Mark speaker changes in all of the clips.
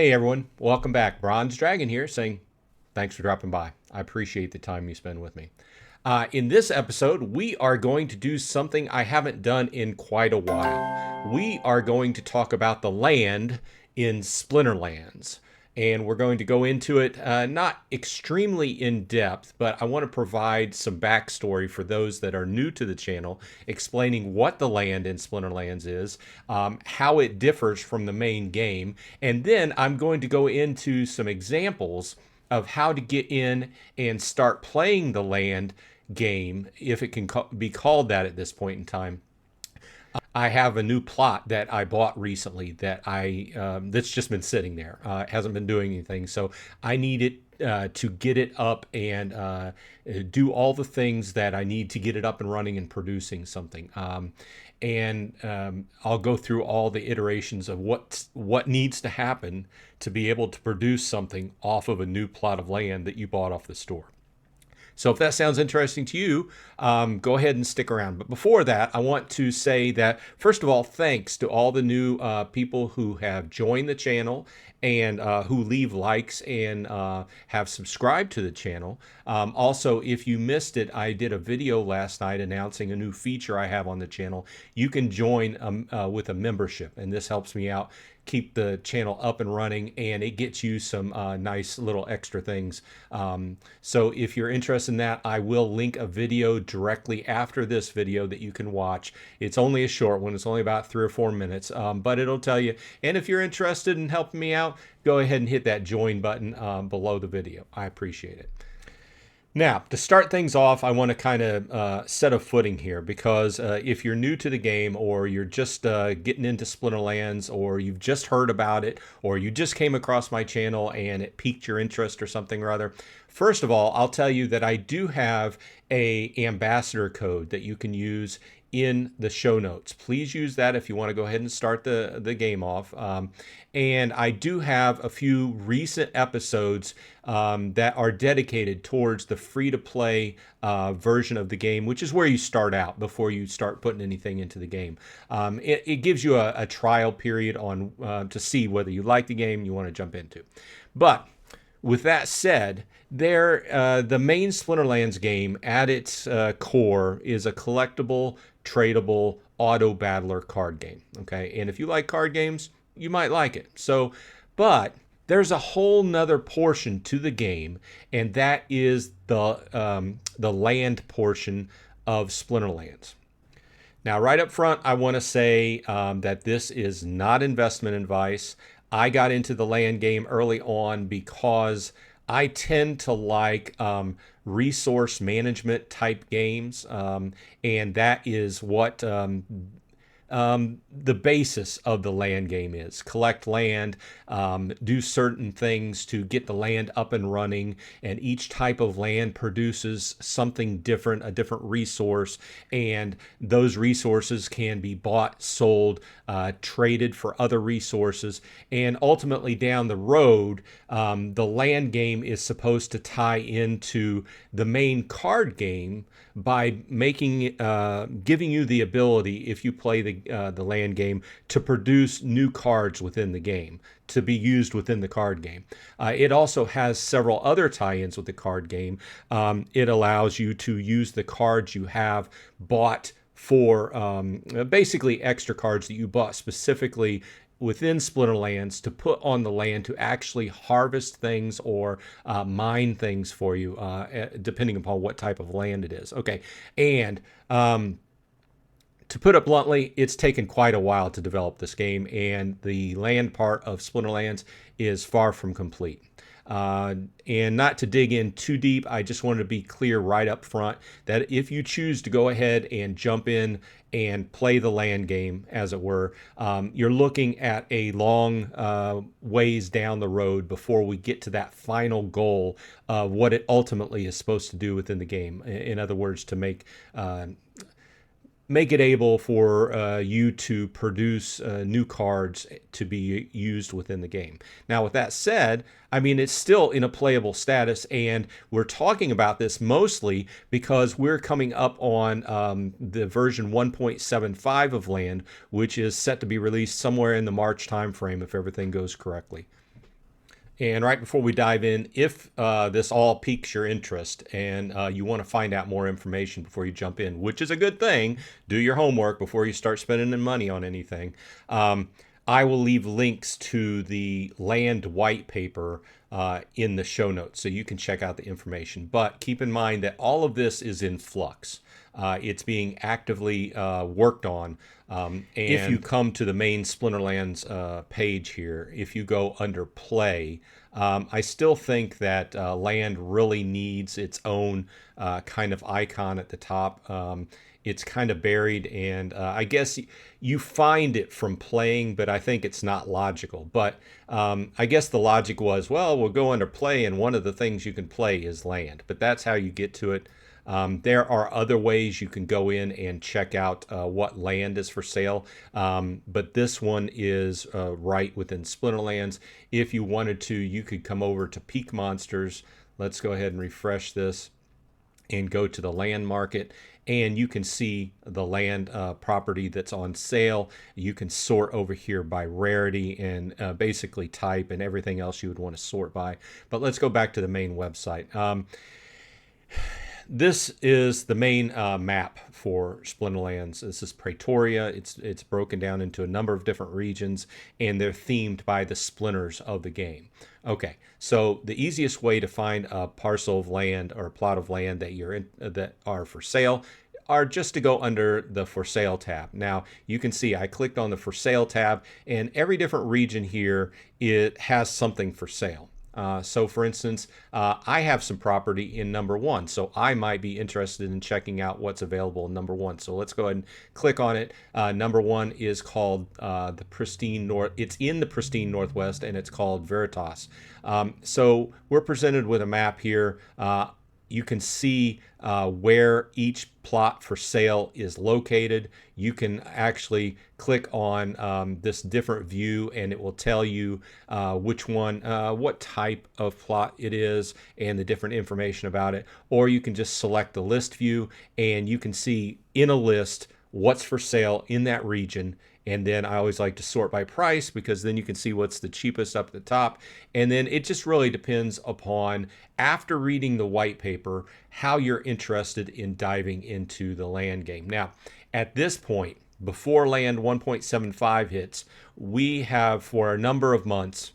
Speaker 1: Hey everyone, welcome back. Bronze Dragon here saying thanks for dropping by. I appreciate the time you spend with me. In this episode, we are going to do something I haven't done in quite a while. We are going to talk about the land in Splinterlands. And we're going to go into it not extremely in depth, but I want to provide some backstory for those that are new to the channel, explaining what the land in Splinterlands is, how it differs from the main game, and then I'm going to go into some examples of how to get in and start playing the land game, if it can be called that at this point in time. I have a new plot that I bought recently that's just been sitting there. It hasn't been doing anything, so I need it to get it up and do all the things that I need to get it up and running and producing something. I'll go through all the iterations of what needs to happen to be able to produce something off of a new plot of land that you bought off the store. So if that sounds interesting to you, go ahead and stick around. But before that, I want to say that, first of all, thanks to all the new people who have joined the channel and who leave likes and have subscribed to the channel. Also, if you missed it, I did a video last night announcing a new feature I have on the channel. You can join with a membership, and this helps me out keep the channel up and running, and it gets you some nice little extra things. So if you're interested in that, I will link a video directly after this video that you can watch. It's only a short one. It's only about 3 or 4 minutes, but it'll tell you. And if you're interested in helping me out, go ahead and hit that join button below the video. I appreciate it. Now, to start things off, I want to kind of set a footing here, because if you're new to the game, or you're just getting into Splinterlands, or you've just heard about it, or you just came across my channel and it piqued your interest or something or other, first of all, I'll tell you that I do have a ambassador code that you can use in the show notes. Please use that if you want to go ahead and start the game off. And I do have a few recent episodes that are dedicated towards the free-to-play version of the game, which is where you start out before you start putting anything into the game. It gives you a trial period on to see whether you like the game you want to jump into. But with that said, the main Splinterlands game at its core is a collectible, tradable, auto battler card game. Okay, and if you like card games, you might like it. But there's a whole nother portion to the game, and that is the land portion of Splinterlands. Now, right up front, I want to say that this is not investment advice. I got into the land game early on because I tend to like resource management type games, and that is what the basis of the land game is. Collect land, do certain things to get the land up and running, and each type of land produces something different, a different resource, and those resources can be bought, sold, traded for other resources, and ultimately down the road, the land game is supposed to tie into the main card game by making giving you the ability, if you play the land game, to produce new cards within the game to be used within the card game. It also has several other tie-ins with the card game. It allows you to use the cards you have bought for basically extra cards that you bought specifically within Splinterlands to put on the land to actually harvest things or mine things for you, depending upon what type of land it is. Okay, and to put it bluntly, it's taken quite a while to develop this game, and the land part of Splinterlands is far from complete. And not to dig in too deep, I just wanted to be clear right up front that if you choose to go ahead and jump in and play the land game, as it were, you're looking at a long ways down the road before we get to that final goal of what it ultimately is supposed to do within the game. In other words, to make it able for you to produce new cards to be used within the game. Now, with that said, I mean, it's still in a playable status, and we're talking about this mostly because we're coming up on the version 1.75 of Land, which is set to be released somewhere in the March timeframe if everything goes correctly. And right before we dive in, if this all piques your interest and you want to find out more information before you jump in, which is a good thing, do your homework before you start spending money on anything. I will leave links to the land white paper in the show notes so you can check out the information. But keep in mind that all of this is in flux. It's being actively worked on. And if you come to the main Splinterlands page here, if you go under play, I still think that land really needs its own kind of icon at the top. It's kind of buried, and I guess you find it from playing, but I think it's not logical. But I guess the logic was, well, we'll go under play, and one of the things you can play is land. But that's how you get to it. There are other ways you can go in and check out what land is for sale, but this one is right within Splinterlands. If you wanted to, you could come over to Peak Monsters. Let's go ahead and refresh this and go to the land market, and you can see the land property that's on sale. You can sort over here by rarity and basically type and everything else you would want to sort by. But let's go back to the main website. This is the main map for Splinterlands. This is Pretoria. It's broken down into a number of different regions, and they're themed by the splinters of the game. Okay, so the easiest way to find a parcel of land or a plot of land that that are for sale are just to go under the for sale tab. Now you can see I clicked on the for sale tab, and every different region here, it has something for sale. So for instance, I have some property in number 1, so I might be interested in checking out what's available in number 1. So let's go ahead and click on it. Number 1 is called the Pristine North. It's in the Pristine Northwest, and it's called Veritas. So we're presented with a map here. You can see where each plot for sale is located. You can actually click on this different view, and it will tell you which one, what type of plot it is, and the different information about it. Or you can just select the list view, and you can see in a list what's for sale in that region. And then I always like to sort by price, because then you can see what's the cheapest up at the top. And then it just really depends upon, after reading the white paper, how you're interested in diving into the land game. Now, at this point, before land 1.75 hits, we have, for a number of months,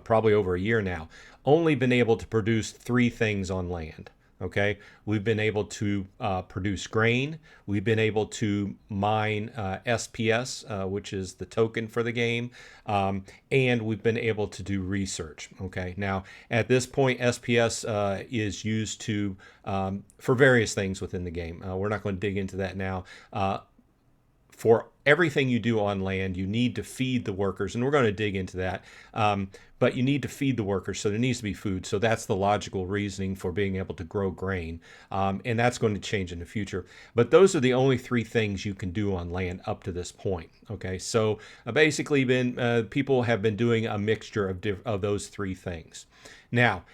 Speaker 1: probably over a year now, only been able to produce 3 things on land. Okay, we've been able to produce grain. We've been able to mine SPS, which is the token for the game, and we've been able to do research. Okay, now at this point, SPS is used to for various things within the game. We're not going to dig into that now. For everything you do on land, you need to feed the workers, and we're going to dig into that. But you need to feed the workers, so there needs to be food. So that's the logical reasoning for being able to grow grain, and that's going to change in the future. But those are the only 3 things you can do on land up to this point. Okay, so basically, people have been doing a mixture of those 3 things. Now,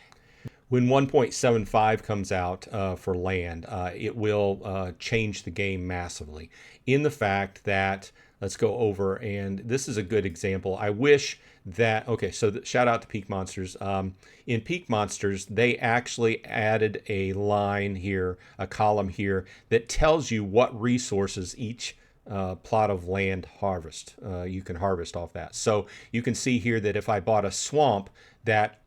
Speaker 1: when 1.75 comes out for land, it will change the game massively, in the fact that, let's go over, and this is a good example. I wish that, okay, so shout out to Peak Monsters. In Peak Monsters, they actually added a line here, a column here, that tells you what resources each plot of land harvest. You can harvest off that. So you can see here that if I bought a swamp, that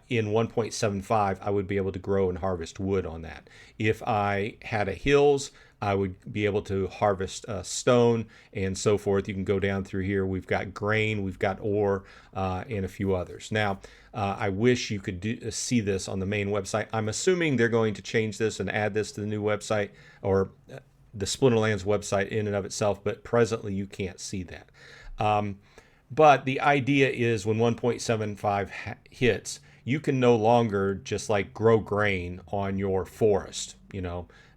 Speaker 1: in 1.75, I would be able to grow and harvest wood on that. If I had a hills, I would be able to harvest stone and so forth. You can go down through here. We've got grain, we've got ore, and a few others. Now, I wish you could see this on the main website. I'm assuming they're going to change this and add this to the new website, or the Splinterlands website in and of itself, but presently you can't see that. But the idea is, when 1.75 hits, you can no longer just like grow grain on your forest.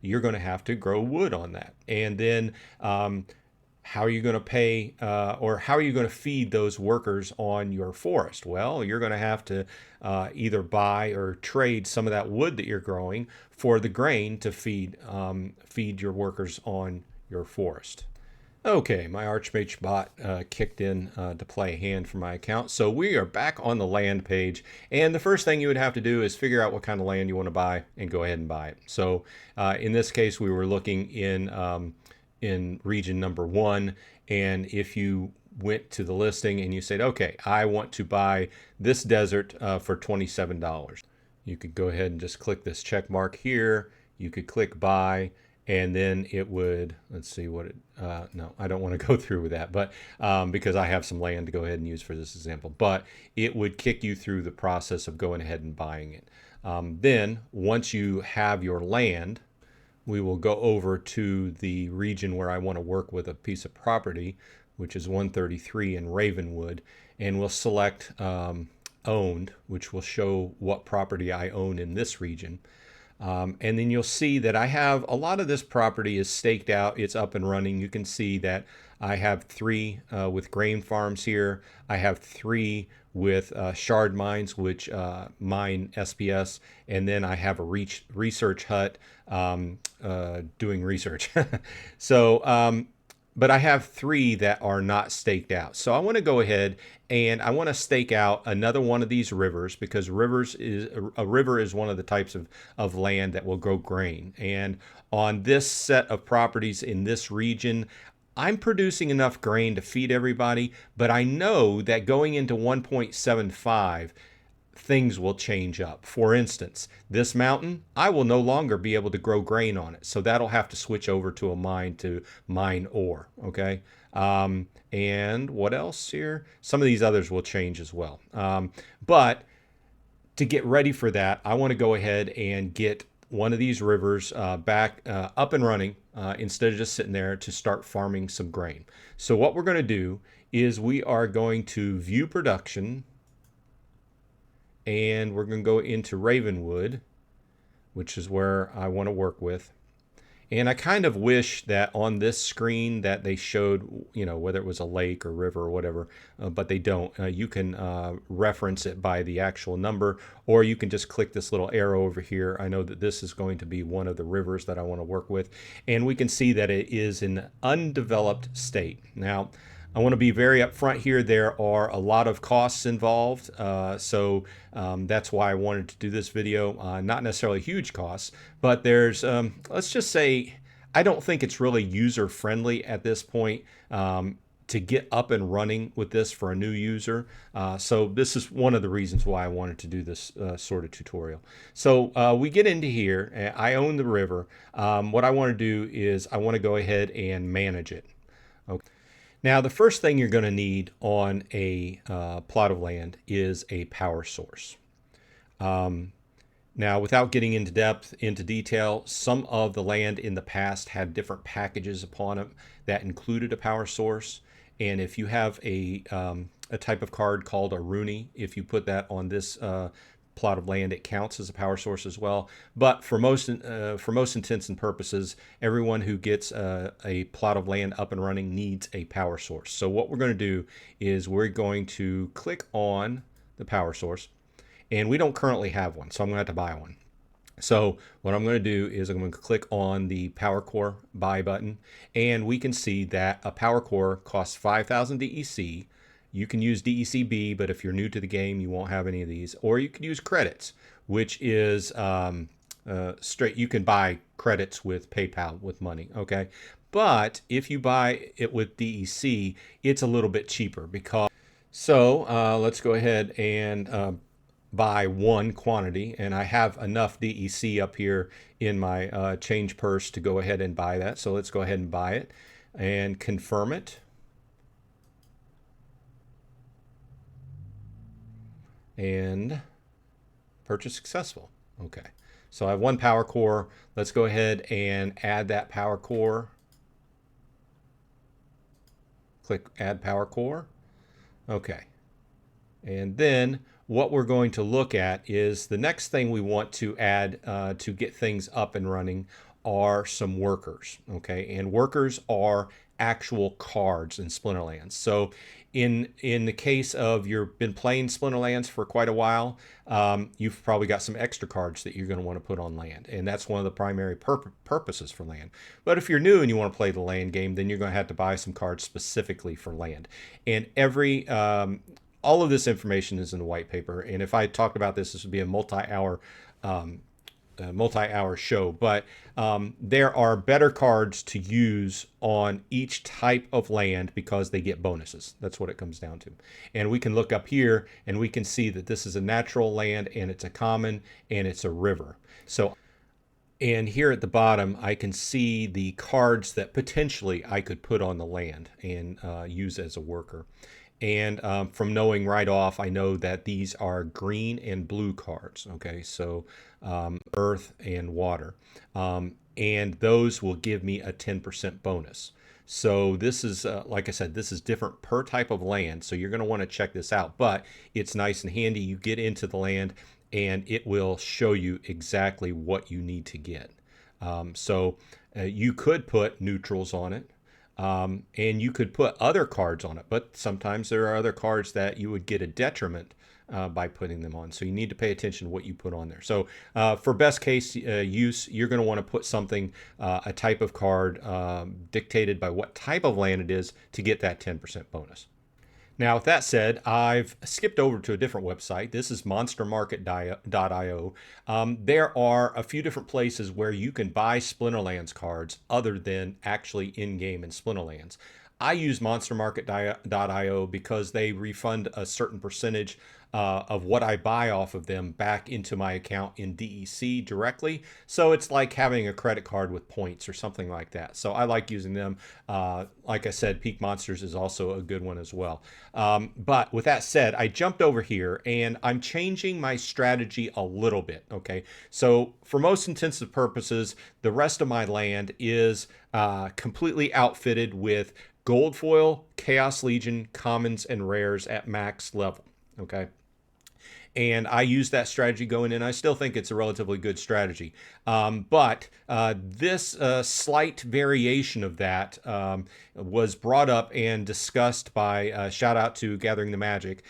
Speaker 1: You're going to have to grow wood on that. And then how are you going to pay, or how are you going to feed those workers on your forest? Well, you're going to have to either buy or trade some of that wood that you're growing for the grain to feed your workers on your forest. Okay, my Archmage bot kicked in to play a hand for my account. So we are back on the land page. And the first thing you would have to do is figure out what kind of land you want to buy and go ahead and buy it. So in this case, we were looking in region number 1. And if you went to the listing and you said, okay, I want to buy this desert for $27. You could go ahead and just click this check mark here. You could click buy, and then it would, let's see what it, no, I don't want to go through with that, but because I have some land to go ahead and use for this example, but it would kick you through the process of going ahead and buying it. Then once you have your land, we will go over to the region where I want to work with a piece of property, which is 133 in Ravenwood, and we'll select owned, which will show what property I own in this region. And then you'll see that I have a lot of this property is staked out. It's up and running. You can see that I have 3 with grain farms here. I have 3 with shard mines, which mine SPS. And then I have a research hut doing research. So, but I have 3 that are not staked out. So I want to go ahead and I want to stake out another one of these rivers, because a river is one of the types of land that will grow grain. And on this set of properties in this region, I'm producing enough grain to feed everybody, but I know that going into 1.75, things will change up. For instance, this mountain, I will no longer be able to grow grain on it. So that'll have to switch over to a mine to mine ore, okay? And what else here? Some of these others will change as well. But to get ready for that, I want to go ahead and get one of these rivers back up and running instead of just sitting there, to start farming some grain. So what we're going to do is we are going to view production, and we're going to go into Ravenwood, which is where I want to work with. And I kind of wish that on this screen that they showed, you know, whether it was a lake or river or whatever, but they don't. You can reference it by the actual number, or you can just click this little arrow over here. I know that this is going to be one of the rivers that I want to work with, and we can see that it is in an undeveloped state. Now, I want to be very upfront here. There are a lot of costs involved, so that's why I wanted to do this video. Not necessarily huge costs, but there's, let's just say, I don't think it's really user-friendly at this point to get up and running with this for a new user. So this is one of the reasons why I wanted to do this sort of tutorial. So we get into here. I own the river. What I want to do is I want to go ahead and manage it. Okay. Now, the first thing you're going to need on a plot of land is a power source. Now, without getting into detail, some of the land in the past had different packages upon it that included a power source. And if you have a type of card called a Rooney, if you put that on this plot of land, it counts as a power source as well. But for most intents and purposes, everyone who gets a plot of land up and running needs a power source. So what we're going to do is we're going to click on the power source, and we don't currently have one, so I'm going to have to buy one. So what I'm going to do is I'm going to click on the Power Core buy button, and we can see that a Power Core costs 5,000 DEC. You can use DECB, but if you're new to the game, you won't have any of these. Or you could use credits, which is straight. You can buy credits with PayPal with money, okay? But if you buy it with DEC, it's a little bit cheaper because. So let's go ahead and buy one quantity, and I have enough DEC up here in my change purse to go ahead and buy that. So let's go ahead and buy it and confirm it. And purchase successful. Okay, so I have one power core. Let's go ahead and add that power core. Click add power core. Okay, and then what we're going to look at is the next thing we want to add to get things up and running are some workers. Okay, and workers are actual cards in Splinterlands. So in the case of you've been playing Splinterlands for quite a while, you've probably got some extra cards that you're going to want to put on land, and that's one of the primary purposes for land. But if you're new and you want to play the land game, then you're going to have to buy some cards specifically for land. And all of this information is in the white paper. And if I talked about this, this would be a multi-hour show, but there are better cards to use on each type of land because they get bonuses. That's what it comes down to. And we can look up here and we can see that this is a natural land, and it's a common, and it's a river. So, and here at the bottom, I can see the cards that potentially I could put on the land and use as a worker. And from knowing right off, I know that these are green and blue cards. Okay, so earth and water. And those will give me a 10% bonus. So this is, like I said, this is different per type of land. So you're going to want to check this out. But it's nice and handy. You get into the land and it will show you exactly what you need to get. So you could put neutrals on it. And you could put other cards on it, but sometimes there are other cards that you would get a detriment by putting them on. So you need to pay attention to what you put on there. So for best case use, you're going to want to put something, a type of card dictated by what type of land it is to get that 10% bonus. Now, with that said, I've skipped over to a different website. This is monstermarket.io. There are a few different places where you can buy Splinterlands cards other than actually in-game in Splinterlands. I use monstermarket.io because they refund a certain percentage of what I buy off of them back into my account in DEC directly. So it's like having a credit card with points or something like that. So I like using them. Like I said, Peak Monsters is also a good one as well. But with that said, I jumped over here and I'm changing my strategy a little bit. Okay, so for most intents and purposes, the rest of my land is completely outfitted with Gold Foil, Chaos Legion, Commons, and Rares at max level. Okay. And I use that strategy going in. I still think it's a relatively good strategy. But this slight variation of that was brought up and discussed by, shout out to Gathering the Magic.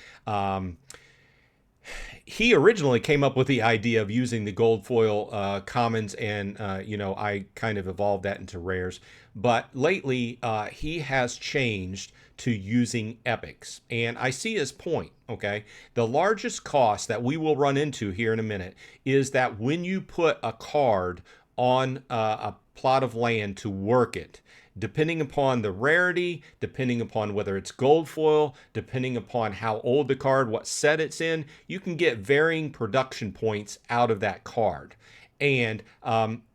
Speaker 1: He originally came up with the idea of using the gold foil commons, and I kind of evolved that into rares. But lately, he has changed to using epics, and I see his point. Okay, the largest cost that we will run into here in a minute is that when you put a card on a plot of land to work it, depending upon the rarity, depending upon whether it's gold foil, depending upon how old the card, what set it's in, you can get varying production points out of that card. And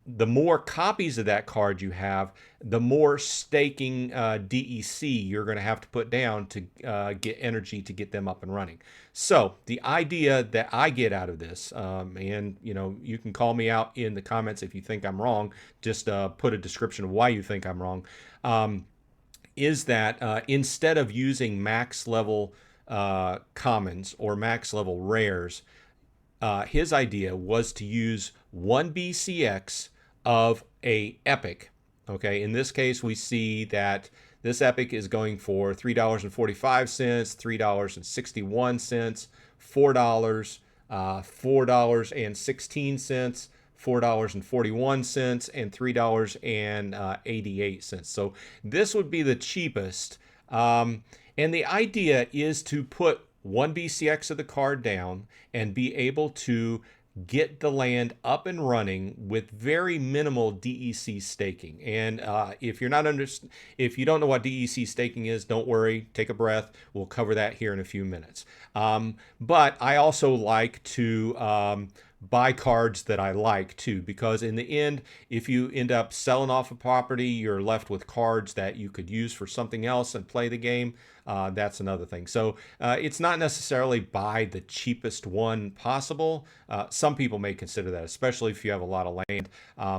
Speaker 1: the more copies of that card you have, the more staking DEC you're going to have to put down to get energy to get them up and running. So the idea that I get out of this, and you can call me out in the comments if you think I'm wrong, just put a description of why you think I'm wrong, is that instead of using max level commons or max level rares, his idea was to use 1 BCX of a epic. Okay, in this case, we see that this epic is going for $3.45, $3.61, $4, $4.16, $4.41, and $3.88. So this would be the cheapest. And the idea is to put 1 BCX of the card down and be able to get the land up and running with very minimal DEC staking. And if you don't know what DEC staking is, don't worry, take a breath. We'll cover that here in a few minutes. But I also like to buy cards that I like too, because in the end, if you end up selling off a property, you're left with cards that you could use for something else and play the game. That's another thing. So it's not necessarily buy the cheapest one possible. Some people may consider that, especially if you have a lot of land.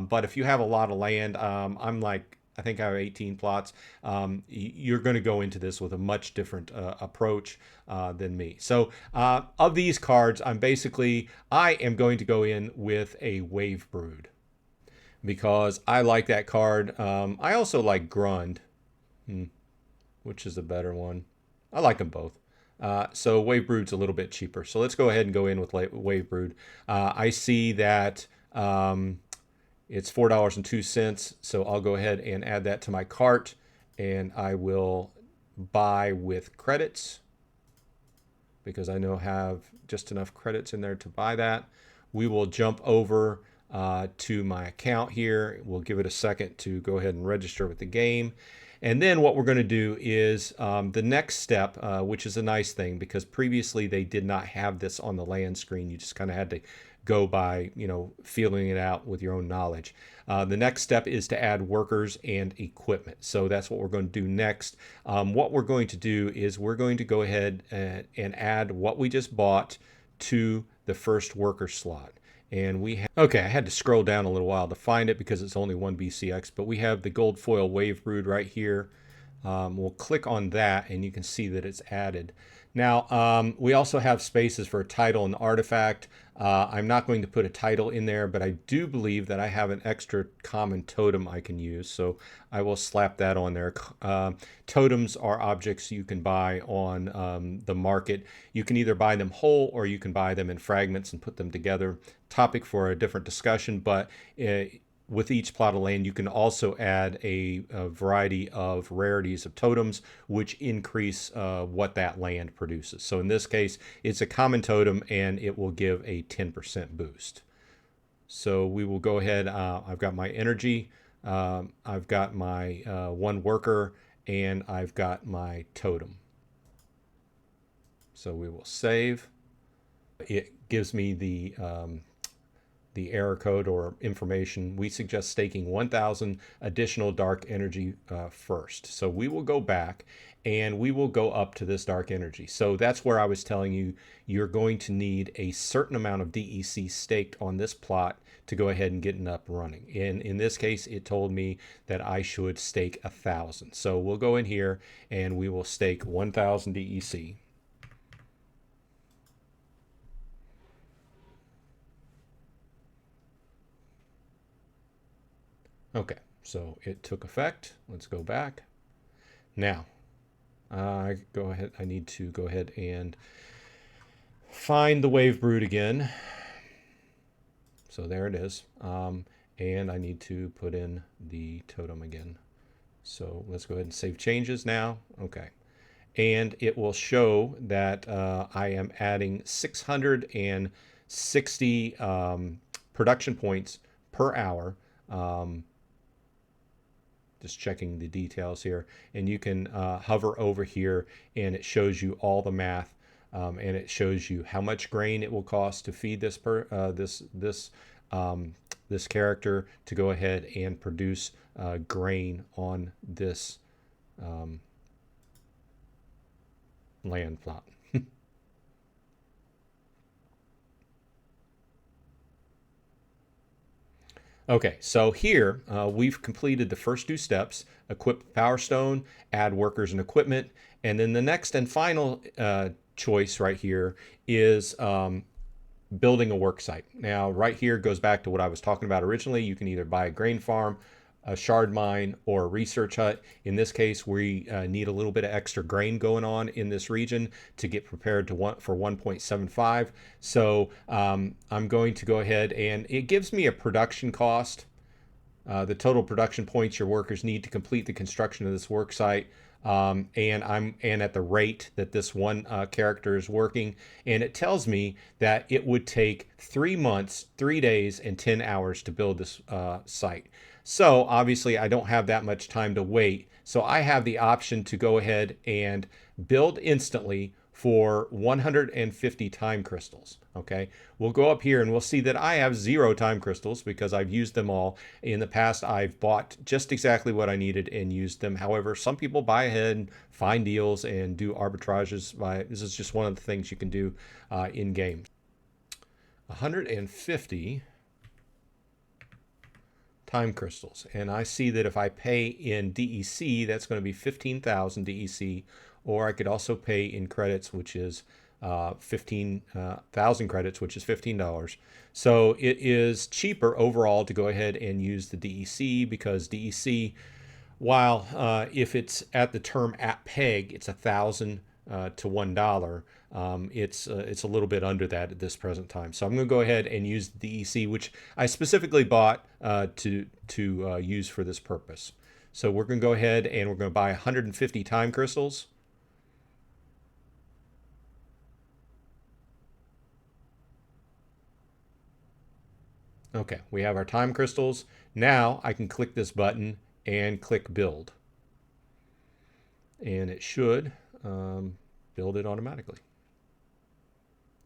Speaker 1: But if you have a lot of land, I think I have 18 plots. You're going to go into this with a much different approach than me. So of these cards, I am going to go in with a Wave Brood because I like that card. I also like Grund, which is a better one. I like them both. So Wave Brood's a little bit cheaper. So let's go ahead and go in with Wave Brood. I see that it's $4.02. So I'll go ahead and add that to my cart, and I will buy with credits because I know I have just enough credits in there to buy that. We will jump over to my account here. We'll give it a second to go ahead and register with the game. And then what we're going to do is the next step, which is a nice thing because previously they did not have this on the land screen. You just kind of had to go by, feeling it out with your own knowledge. The next step is to add workers and equipment. So that's what we're going to do next. What we're going to do is we're going to go ahead and add what we just bought to the first worker slot. And okay, I had to scroll down a little while to find it because it's only one BCX, but we have the gold foil wave brood right here. We'll click on that and you can see that it's added. Now, we also have spaces for a title and artifact. I'm not going to put a title in there, but I do believe that I have an extra common totem I can use, so I will slap that on there. Totems are objects you can buy on the market. You can either buy them whole or you can buy them in fragments and put them together. Topic for a different discussion, but with each plot of land, you can also add a variety of rarities of totems, which increase what that land produces. So in this case, it's a common totem, and it will give a 10% boost. So we will go ahead. I've got my energy. I've got my one worker, and I've got my totem. So we will save. It gives me the error code or information. We suggest staking 1,000 additional dark energy first. So we will go back and we will go up to this dark energy. So that's where I was telling you, you're going to need a certain amount of DEC staked on this plot to go ahead and get it up and running. And in this case, it told me that I should stake 1,000. So we'll go in here and we will stake 1,000 DEC. Okay, so it took effect. Let's go back. Now, I need to go ahead and find the wave brood again. So there it is. And I need to put in the totem again. So let's go ahead and save changes now. Okay. And it will show that I am adding 660 production points per hour. Just checking the details here, and you can hover over here and it shows you all the math, and it shows you how much grain it will cost to feed this this character to go ahead and produce grain on this land plot. Okay, so here we've completed the first two steps: equip Power Stone, add workers and equipment, and then the next and final choice right here is building a work site. Now, right here goes back to what I was talking about originally. You can either buy a grain farm, a shard mine, or a research hut. In this case, we need a little bit of extra grain going on in this region to get prepared for 1.75. So I'm going to go ahead, and it gives me a production cost, the total production points your workers need to complete the construction of this work site. And at the rate that this one character is working, and it tells me that it would take 3 months, 3 days, and 10 hours to build this site. So obviously I don't have that much time to wait. So I have the option to go ahead and build instantly for 150 time crystals. Okay, we'll go up here and we'll see that I have 0 time crystals because I've used them all. In the past, I've bought just exactly what I needed and used them. However, some people buy ahead and find deals and do arbitrages. This is just one of the things you can do in game. 150 time crystals, and I see that if I pay in DEC, that's going to be 15,000 DEC, or I could also pay in credits, which is 15,000 credits, which is $15. So it is cheaper overall to go ahead and use the DEC, because DEC, while if it's at the term at peg, it's 1,000 to $1. It's a little bit under that at this present time. So I'm going to go ahead and use the DEC, which I specifically bought to use for this purpose. So we're going to go ahead and we're going to buy 150 time crystals. Okay, we have our time crystals. Now I can click this button and click build. And it should build it automatically.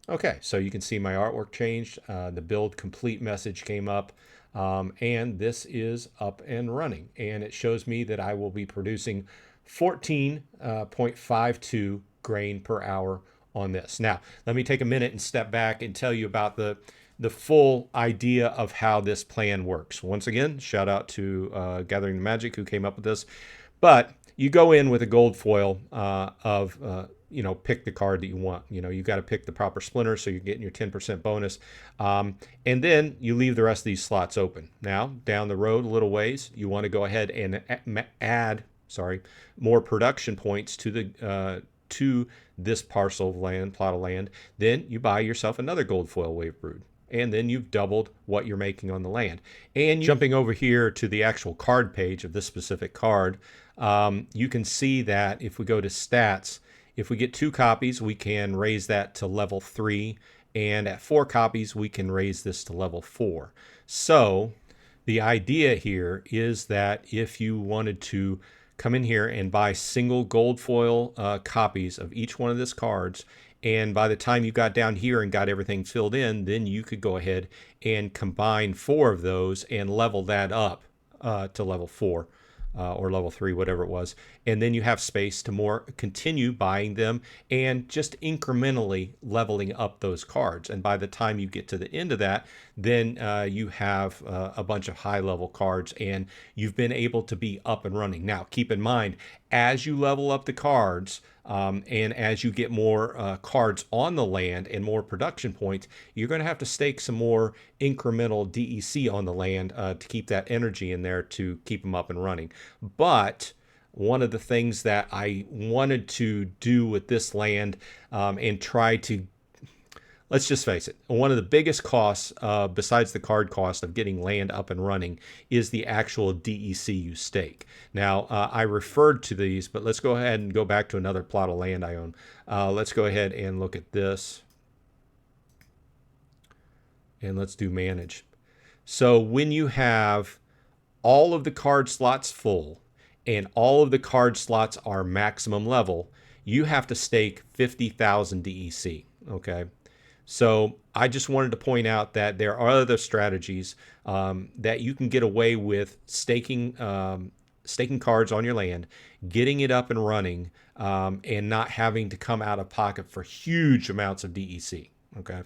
Speaker 1: Okay, so you can see my artwork changed. The build complete message came up. And this is up and running. And it shows me that I will be producing 14.52 grain per hour on this. Now, let me take a minute and step back and tell you about the full idea of how this plan works. Once again, shout out to Gathering the Magic who came up with this. But you go in with a gold foil pick the card that you want. You got to pick the proper splinter so you're getting your 10% bonus. And then you leave the rest of these slots open. Now, down the road a little ways, you want to go ahead and add more production points to this parcel of land, plot of land. Then you buy yourself another gold foil wave brood. And then you've doubled what you're making on the land. And jumping over here to the actual card page of this specific card, you can see that if we go to stats, if we get 2 copies, we can raise that to level 3. And at 4 copies, we can raise this to level 4. So the idea here is that if you wanted to come in here and buy single gold foil copies of each one of these cards, and by the time you got down here and got everything filled in, then you could go ahead and combine 4 of those and level that up to level 4 or level 3, whatever it was. And then you have space to continue buying them and just incrementally leveling up those cards. And by the time you get to the end of that, then you have a bunch of high level cards and you've been able to be up and running. Now, keep in mind, as you level up the cards, and as you get more cards on the land and more production points, you're going to have to stake some more incremental DEC on the land to keep that energy in there to keep them up and running. But one of the things that I wanted to do with this land and try to, let's just face it, one of the biggest costs, besides the card cost of getting land up and running, is the actual DEC you stake. Now, I referred to these, but let's go ahead and go back to another plot of land I own. Let's go ahead and look at this. And let's do manage. So when you have all of the card slots full and all of the card slots are maximum level, you have to stake 50,000 DEC, okay? So I just wanted to point out that there are other strategies that you can get away with staking cards on your land, getting it up and running, and not having to come out of pocket for huge amounts of DEC. Okay.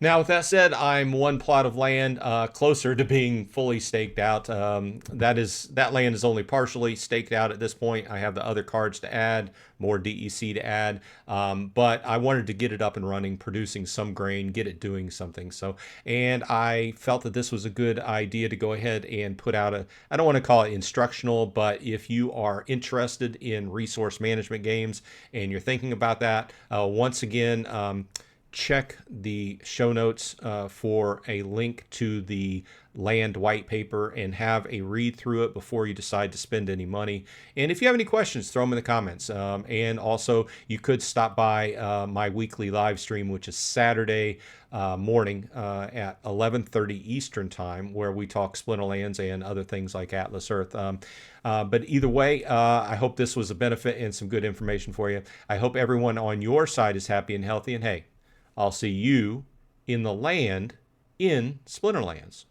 Speaker 1: Now, with that said, I'm one plot of land closer to being fully staked out. That land is only partially staked out at this point. I have the other cards to add, more DEC to add, but I wanted to get it up and running, producing some grain, get it doing something. And I felt that this was a good idea to go ahead and put out I don't want to call it instructional, but if you are interested in resource management games and you're thinking about that, once again, check the show notes for a link to the land white paper and have a read through it before you decide to spend any money. And if you have any questions, throw them in the comments. And also, you could stop by my weekly live stream, which is Saturday morning at 11:30 Eastern time, where we talk Splinterlands and other things like Atlas Earth. But either way, I hope this was a benefit and some good information for you. I hope everyone on your side is happy and healthy. And hey, I'll see you in the land in Splinterlands.